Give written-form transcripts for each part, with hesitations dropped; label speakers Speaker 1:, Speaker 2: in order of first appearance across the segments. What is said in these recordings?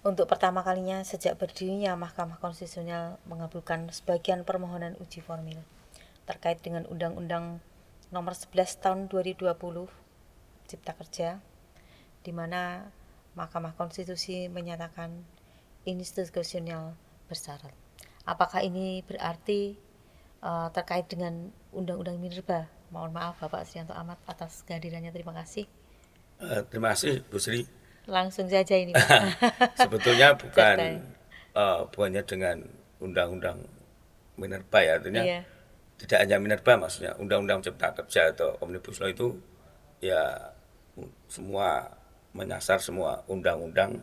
Speaker 1: Untuk pertama kalinya sejak berdirinya Mahkamah Konstitusional mengabulkan sebagian permohonan uji formil terkait dengan Undang-Undang Nomor 11 Tahun 2020 Cipta Kerja, di mana Mahkamah Konstitusi menyatakan institusional bersyarat. Apakah ini berarti terkait dengan Undang-Undang Minerba? Mohon maaf Bapak Srianto Ahmad atas kehadirannya. Terima kasih.
Speaker 2: Terima kasih Bu Sri.
Speaker 1: Langsung saja ini Pak.
Speaker 2: Sebetulnya
Speaker 1: Ceritanya.
Speaker 2: bukannya dengan undang-undang Minerba ya, artinya
Speaker 1: Iya.
Speaker 2: tidak hanya Minerba, maksudnya undang-undang Cipta Kerja atau Omnibus Law itu ya semua menyasar semua undang-undang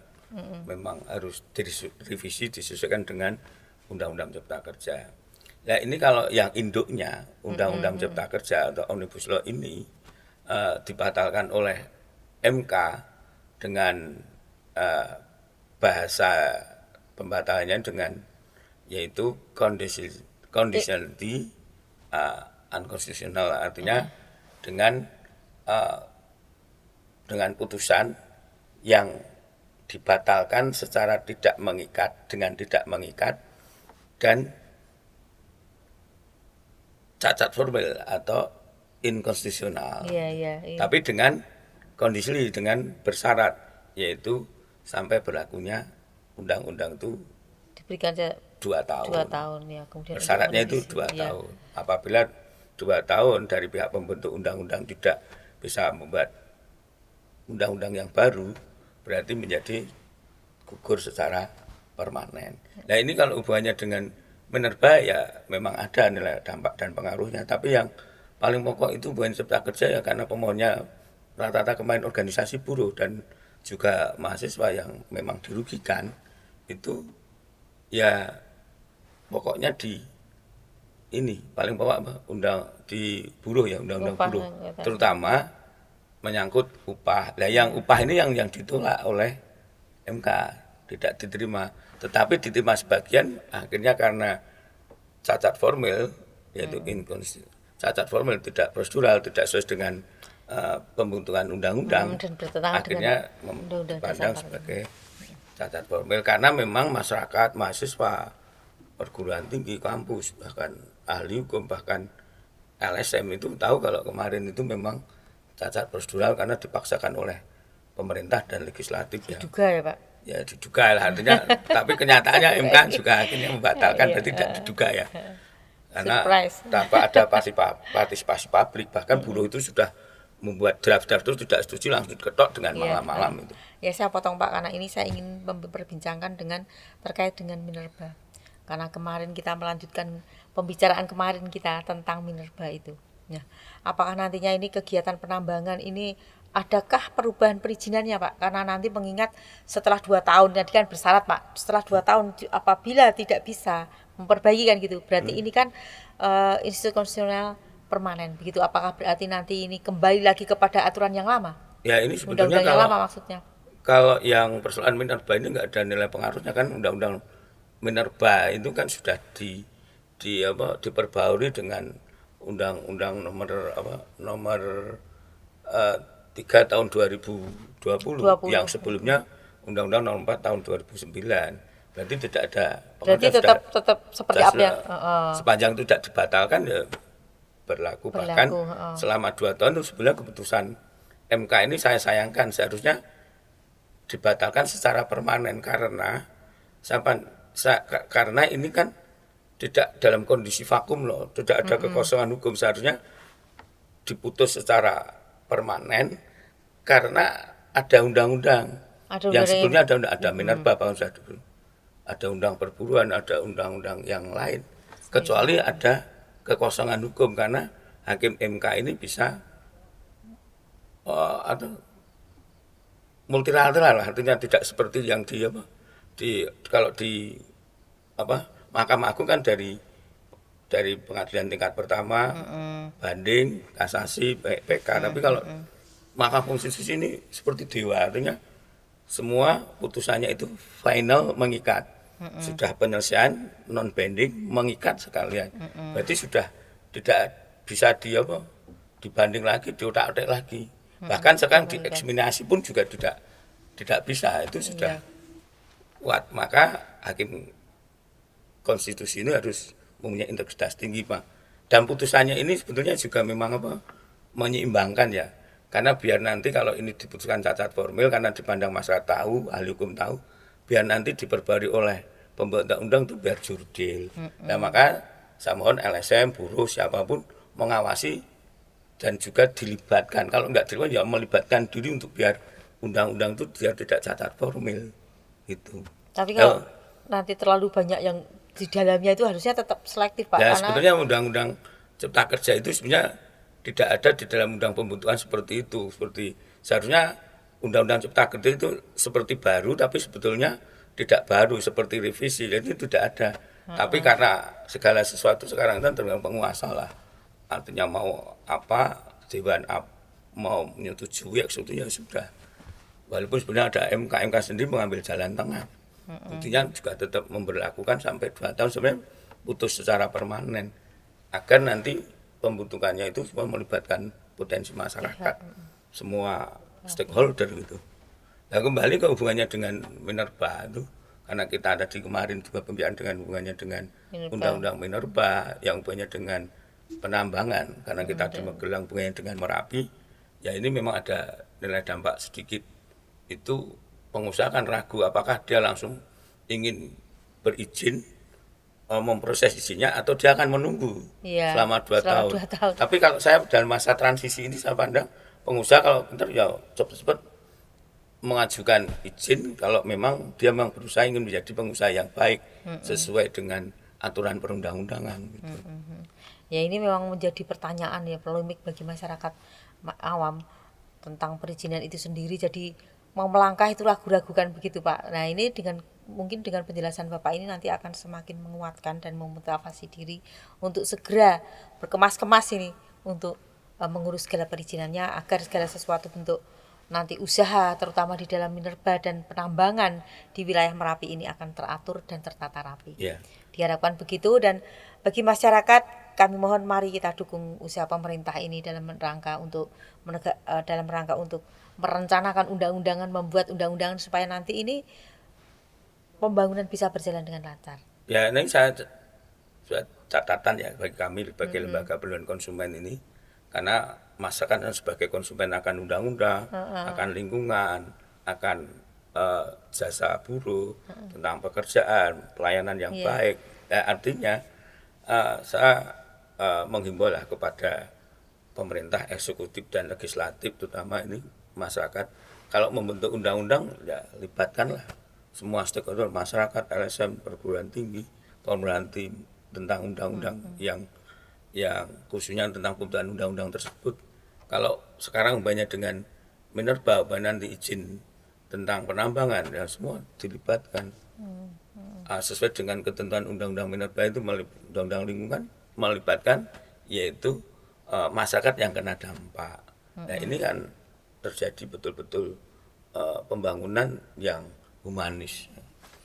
Speaker 2: memang harus direvisi disesuaikan dengan undang-undang Cipta Kerja. Nah ini kalau yang induknya undang-undang Cipta Kerja atau Omnibus Law ini dibatalkan oleh MK dengan uh, bahasa pembatalannya dengan yaitu conditionality unconstitutional, artinya dengan uh, dengan putusan yang dibatalkan secara tidak mengikat, dengan tidak mengikat dan cacat formil atau inkonstitusional.
Speaker 1: Iya, iya, iya.
Speaker 2: Tapi dengan kondisi, dengan bersyarat, yaitu sampai berlakunya undang-undang itu
Speaker 1: Diberikan 2
Speaker 2: 2 tahun.
Speaker 1: tahun ya, kemudian untuk
Speaker 2: Bersyaratnya itu
Speaker 1: merevisi.
Speaker 2: dua
Speaker 1: Iya.
Speaker 2: tahun. Apabila 2 tahun dari pihak pembentuk undang-undang tidak bisa membuat undang-undang yang baru, berarti menjadi gugur secara permanen. Nah ini kalau hubungannya dengan Minerba ya memang ada nilai dampak dan pengaruhnya. Tapi yang paling pokok itu bukan Cipta Kerja ya, karena pemohonnya rata-rata kemarin organisasi buruh dan juga mahasiswa yang memang dirugikan. Itu ya pokoknya di ini paling pokok apa? Undang di buruh ya, undang-undang
Speaker 1: Upah
Speaker 2: buruh.
Speaker 1: tadi.
Speaker 2: Terutama menyangkut upah. Nah, yang upah ini yang ditolak oleh MK, tidak diterima. Tetapi diterima sebagian, akhirnya karena cacat formil, yaitu cacat formil, tidak prosedural, tidak sesuai dengan pembentukan undang-undang,
Speaker 1: Dan bertentangan dengan
Speaker 2: akhirnya
Speaker 1: Undang-Undang Dasar
Speaker 2: dipandang
Speaker 1: 45.
Speaker 2: sebagai cacat formil karena memang masyarakat, mahasiswa, perguruan tinggi, kampus, bahkan ahli hukum, bahkan LSM itu tahu kalau kemarin itu memang cacat prosedural karena dipaksakan oleh pemerintah dan legislatif ya.
Speaker 1: Diduga ya Pak.
Speaker 2: Ya diduga lah artinya, tapi kenyataannya MK juga akhirnya membatalkan,
Speaker 1: Iya.
Speaker 2: berarti tidak diduga ya. Karena
Speaker 1: Surprise.
Speaker 2: tanpa ada partisipasi publik, bahkan buruh itu sudah membuat draft-draft itu tidak setuju langsung diketok dengan
Speaker 1: Iya.
Speaker 2: malam-malam itu.
Speaker 1: Ya saya potong Pak karena ini saya ingin memperbincangkan dengan terkait dengan Minerba. Karena kemarin kita melanjutkan pembicaraan kemarin kita tentang Minerba itu. Ya. Apakah nantinya ini kegiatan penambangan ini adakah perubahan perizinannya Pak? Karena nanti mengingat setelah 2 tahun tadi kan bersyarat Pak. Setelah 2 tahun apabila tidak bisa memperbaiki kan gitu. Berarti ini kan institusi konstitusional permanen. Begitu apakah berarti nanti ini kembali lagi kepada aturan yang lama?
Speaker 2: Ya ini sebetulnya
Speaker 1: Undang-undang yang
Speaker 2: kalau
Speaker 1: lama maksudnya.
Speaker 2: kalau yang persoalan Minerba ini nggak ada nilai pengaruhnya, kan undang-undang Minerba itu kan sudah di apa diperbarui dengan undang-undang nomor apa nomor eh, 3 tahun 2020 yang
Speaker 1: 20.
Speaker 2: sebelumnya undang-undang nomor 4 tahun 2009. Berarti tidak ada
Speaker 1: Berarti
Speaker 2: pengaruhnya, sudah,
Speaker 1: tetap tetap seperti apa yang
Speaker 2: sepanjang itu tidak dibatalkan ya berlaku. Bahkan
Speaker 1: berlaku.
Speaker 2: selama 2 tahun itu sebenarnya keputusan MK ini saya sayangkan, seharusnya dibatalkan secara permanen karena karena ini kan tidak dalam kondisi vakum loh, tidak ada kekosongan hukum, seharusnya diputus secara permanen karena ada undang-undang
Speaker 1: Ada
Speaker 2: yang
Speaker 1: undang
Speaker 2: sebelumnya ada Minerba bangun sudah dulu, ada undang perburuan, ada undang-undang yang lain, kecuali ada kekosongan hukum karena hakim MK ini bisa atau multilateral, artinya tidak seperti yang di apa di kalau di apa Mahkamah Agung kan dari pengadilan tingkat pertama, banding, kasasi, PK. Tapi kalau Mahkamah Konstitusi ini seperti dewa, artinya semua putusannya itu final, mengikat. Sudah penyelesaian non banding, mengikat sekalian. Berarti sudah tidak bisa dibanding lagi, diotak-atik lagi. Bahkan sekarang
Speaker 1: Komunikasi.
Speaker 2: dieksaminasi pun juga tidak bisa. Itu sudah
Speaker 1: Iya.
Speaker 2: kuat, maka hakim konstitusi ini harus mempunyai integritas tinggi, Pak. Dan putusannya ini sebetulnya juga memang menyeimbangkan ya. Karena biar nanti kalau ini diputuskan cacat formil karena dipandang masyarakat tahu, ahli hukum tahu, biar nanti diperbarui oleh pembuat undang-undang itu biar jurdil. Nah, maka saya mohon LSM, buruh, siapapun mengawasi dan juga dilibatkan. Kalau enggak dilibatkan ya melibatkan diri untuk biar undang-undang itu biar tidak cacat formil gitu.
Speaker 1: Tapi kalau nanti terlalu banyak yang di dalamnya itu harusnya tetap selektif, Pak.
Speaker 2: Ya,
Speaker 1: Karena
Speaker 2: sebetulnya undang-undang Cipta Kerja itu sebenarnya tidak ada di dalam undang pembentukan seperti itu. Seperti seharusnya undang-undang Cipta Kerja itu seperti baru, tapi sebetulnya tidak baru, seperti revisi. Jadi tidak ada. Tapi karena segala sesuatu sekarang kan tergantung penguasa lah. Artinya mau apa, dewan mau menyetujui, eksekutifnya sudah. Walaupun sebenarnya ada MK sendiri mengambil jalan tengah. Buktinya juga tetap memberlakukan sampai 2 tahun sebenarnya putus secara permanen agar nanti pembentukannya itu semua melibatkan potensi masyarakat, semua stakeholder gitu. Nah, kembali ke hubungannya dengan Minerba itu, karena kita ada di kemarin juga pembicaraan dengan hubungannya dengan Undang-Undang Minerba, yang hubungannya dengan penambangan, karena kita di Magelang hubungannya dengan Merapi, ya ini memang ada nilai dampak sedikit. Itu pengusaha kan ragu apakah dia langsung ingin berizin memproses izinnya atau dia akan menunggu selama 2 tahun.
Speaker 1: 2 tahun.
Speaker 2: Tapi kalau saya dalam masa transisi ini saya pandang pengusaha kalau benar ya cepat-cepat mengajukan izin kalau memang dia memang berusaha ingin menjadi pengusaha yang baik sesuai dengan aturan perundang-undangan gitu.
Speaker 1: Ya ini memang menjadi pertanyaan ya, polemik bagi masyarakat awam tentang perizinan itu sendiri. Jadi mau melangkah itu ragu-ragukan begitu, Pak. Nah ini mungkin dengan penjelasan Bapak ini nanti akan semakin menguatkan dan memotivasi diri untuk segera berkemas-kemas ini untuk mengurus segala perizinannya agar segala sesuatu bentuk nanti usaha terutama di dalam minerba dan penambangan di wilayah Merapi ini akan teratur dan tertata rapi.
Speaker 2: Yeah.
Speaker 1: Diharapkan begitu, dan bagi masyarakat kami mohon mari kita dukung usaha pemerintah ini dalam rangka untuk merencanakan undang-undangan, membuat undang-undangan supaya nanti ini pembangunan bisa berjalan dengan lancar.
Speaker 2: Ya, ini saya catatan ya bagi kami sebagai lembaga perlindungan konsumen ini, karena masyarakat kan sebagai konsumen akan undang-undang, akan lingkungan, akan jasa buruh, tentang pekerjaan, pelayanan yang baik. Ya, artinya saya menghimbau lah kepada pemerintah, eksekutif dan legislatif, terutama ini masyarakat, kalau membentuk undang-undang ya libatkanlah semua stakeholder, masyarakat, LSM, perguruan tinggi, pemerhati tentang undang-undang yang khususnya tentang pembentukan undang-undang tersebut. Kalau sekarang banyak dengan Minerba, nanti izin tentang penambangan, ya semua dilibatkan. Sesuai dengan ketentuan undang-undang Minerba itu, undang-undang lingkungan melibatkan yaitu masyarakat yang kena dampak. Nah ini kan terjadi betul-betul pembangunan yang humanis.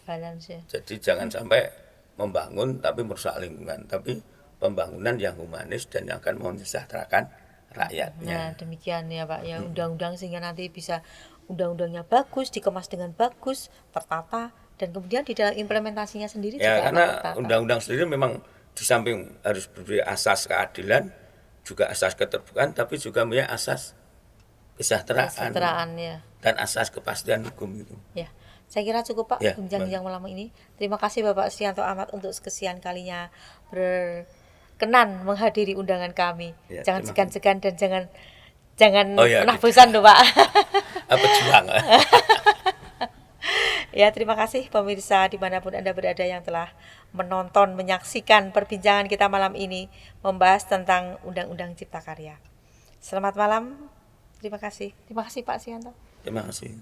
Speaker 1: Balance ya.
Speaker 2: Jadi jangan sampai membangun tapi merusak lingkungan, tapi pembangunan yang humanis dan yang akan mensejahterakan rakyatnya.
Speaker 1: Nah demikian ya Pak ya, undang-undang sehingga nanti bisa undang-undangnya bagus, dikemas dengan bagus, tertata, dan kemudian di dalam implementasinya sendiri
Speaker 2: ya,
Speaker 1: juga
Speaker 2: karena
Speaker 1: tertata.
Speaker 2: Undang-undang sendiri memang di samping harus beri asas keadilan, juga asas keterbukaan, tapi juga punya asas kesejahteraan
Speaker 1: ya.
Speaker 2: Dan asas kepastian hukum itu.
Speaker 1: Ya, saya kira cukup Pak
Speaker 2: Ya,
Speaker 1: bincang-bincang malam ini. Terima kasih Bapak Srianto Ahmad untuk kesekian kalinya berkenan menghadiri undangan kami.
Speaker 2: Ya,
Speaker 1: Jangan
Speaker 2: terima
Speaker 1: segan-segan dan jangan
Speaker 2: ya,
Speaker 1: pernah bosan loh Pak.
Speaker 2: Pejuang.
Speaker 1: Ya, terima kasih pemirsa dimanapun Anda berada yang telah menonton, menyaksikan perbincangan kita malam ini membahas tentang Undang-Undang Cipta Karya. Selamat malam, terima kasih. Terima kasih Pak Srianto.
Speaker 2: Terima kasih.